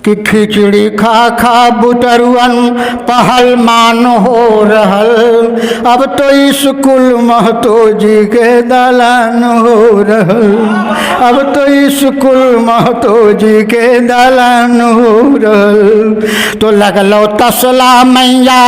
कि खिचड़ी खा खा बुतरुअन पहलमान हो रहल। अब तो स्कूल महतो जी के दलान हो रहल। अब तो स्कूल महतो जी के दलान हो रहल। तो लगलो तसला मैया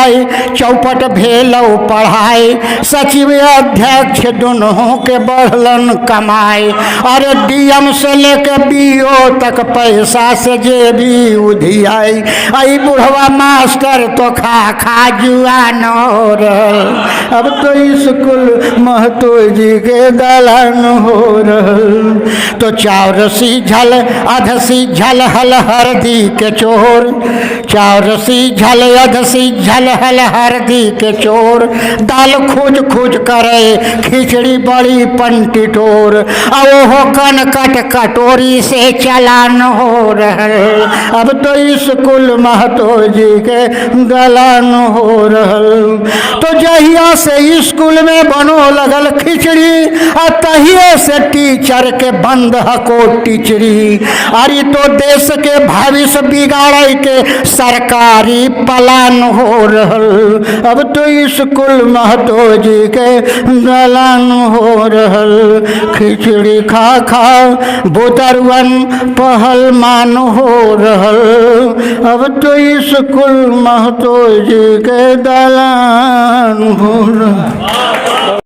चौपट भेलो पढ़ाई। सचिव अध्यक्ष दोनों के बढ़लन कमाई। और डीएम से लेके बीओ तक पैसा से जे भी उधियाई। आई बुढ़वा मास्टर तो खा खा जुआन हो रहल। अब तो स्कूल महतो जी के दलान हो रहल। तो चाउर सीझल अध सीझल हल हरदी के चोर। चाउर सीझल अध सीझल हल हरदी के चोर। दाल खोज खोज करे खिचड़ी बड़ी पंटिटोर। ओहो कनकट कटोरी से चलान हो रहल। अब तो स्कूल महतो जी के दलान हो रहल। तो जहिया से स्कूल में बनो लगल खिचड़ी और तहिए से टीचर के बंद हको टीचरी। अरे तो देश के भविष्य बिगाड़े के सरकारी प्लान हो रहल। अब तो स्कूल महतो जी के दलान हो रहल। खिचड़ी खा खा बुतरुअन पहलमान हो रहल। अब तो स्कूल महतो जी के दलान हो रहल।